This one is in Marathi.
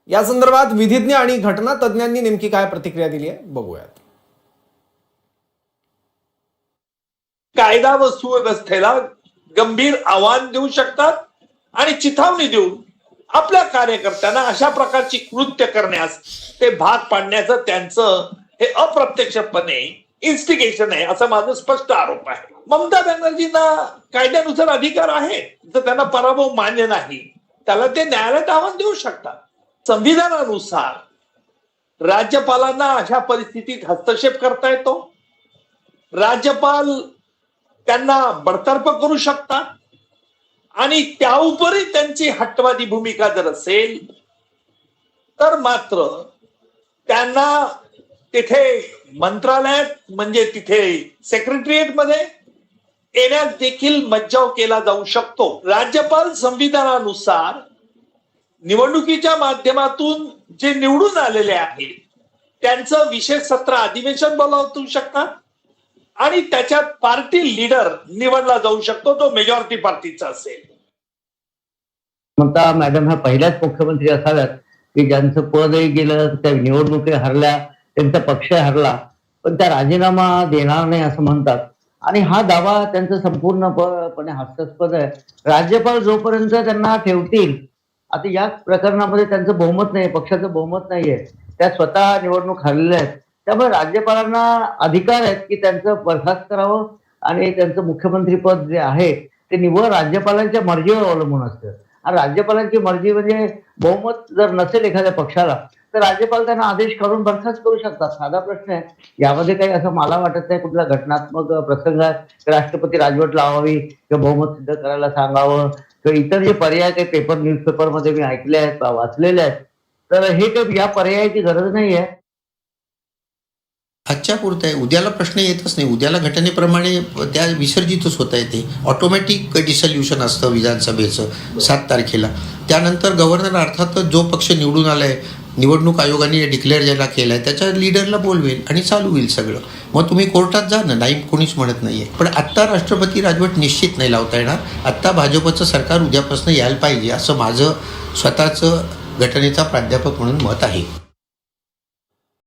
या संदर्भात विधिज्ञ आणि घटना तज्ज्ञांनी नेमकी काय प्रतिक्रिया दिली आहे बघूयात. कायदा व सुव्यवस्थेला गंभीर आव्हान देऊ शकतात आणि चिथावणी देऊन आपल्या कार्यकर्त्यांना अशा प्रकारची कृत्य करण्यास ते भाग पाडण्याचं त्यांचं हे अप्रत्यक्षपणे इन्स्टिगेशन आहे असं माझं स्पष्ट आरोप आहे. ममता बॅनर्जींना कायद्यानुसार अधिकार आहे, जर त्यांना पराभव मान्य नाही त्याला ते न्यायालयात आव्हान देऊ शकतात. संविधानानुसार राज्यपालांना अशा परिस्थितीत हस्तक्षेप करता येतो. राज्यपाल त्यांना बडतर्फ करू शकतात आणि त्याउपरी त्यांची हट्टवादी भूमिका जर असेल तर मात्र त्यांना तिथे मंत्रालयात म्हणजे तिथे सेक्रेटरिएट मध्ये येण्यास देखील मज्जाव केला जाऊ शकतो. राज्यपाल संविधानानुसार निवडणुकीच्या माध्यमातून जे निवडून आलेले आहेत त्यांचं विशेष सत्र अधिवेशन बोलावू शकतात आणि त्याच्यात पार्टी लीडर निवडला जाऊ शकतो, तो मेजॉरिटी पार्टीचा असेल. ममता मॅडम ह्या पहिल्याच मुख्यमंत्री असाव्यात की ज्यांचं पदही गेलं, त्या निवडणुकी हरल्या, त्यांचा पक्ष हरला, पण त्या राजीनामा देणार नाही असं म्हणतात. आणि हा दावा त्यांचा संपूर्णपणे हास्यास्पद आहे. राज्यपाल जोपर्यंत त्यांना ठेवतील, आता या प्रकरणामध्ये त्यांचं बहुमत नाही, पक्षाचं बहुमत नाहीये, त्या स्वतः निवडणूक हरलेल्या आहेत, त्यामुळे राज्यपालांना अधिकार आहेत की त्यांचं बरखास्त करावं आणि त्यांचं मुख्यमंत्री पद जे आहे ते निव्वळ राज्यपालांच्या मर्जीवर अवलंबून असतं. आणि राज्यपालांची मर्जी म्हणजे बहुमत जर नसेल एखाद्या पक्षाला तर राज्यपाल त्यांना आदेश करून बरखास्त करू शकतात. साधा प्रश्न आहे. यामध्ये काही असं मला वाटत नाही कुठला घटनात्मक प्रसंग आहे. राष्ट्रपती राजवट लावावी किंवा बहुमत सिद्ध करायला सांगावं किंवा इतर जे पर्याय काही पेपर न्यूजपेपरमध्ये मी ऐकले आहेत, वाचलेले आहेत, तर हे काही या पर्यायाची गरज नाही आहे. आजच्या पुरतं आहे, उद्याला प्रश्न येतच नाही. उद्याला घटनेप्रमाणे त्या विसर्जितच होता येते. ऑटोमॅटिक डिसोल्युशन असतं विधानसभेचं 7 तारखेला. त्यानंतर गव्हर्नर अर्थातच जो पक्ष निवडून आलाय, निवडणूक आयोगाने डिक्लेअर ज्याला केलाय त्याच्या लीडरला बोलवेल आणि चालू होईल सगळं. मग तुम्ही कोर्टात जा ना, नाही कोणीच म्हणत नाहीये. पण आत्ता राष्ट्रपती राजवट निश्चित नाही लावता येणार. आत्ता भाजपचं सरकार उद्यापासून यायला पाहिजे असं माझं स्वतःचं घटनेचा प्राध्यापक म्हणून मत आहे.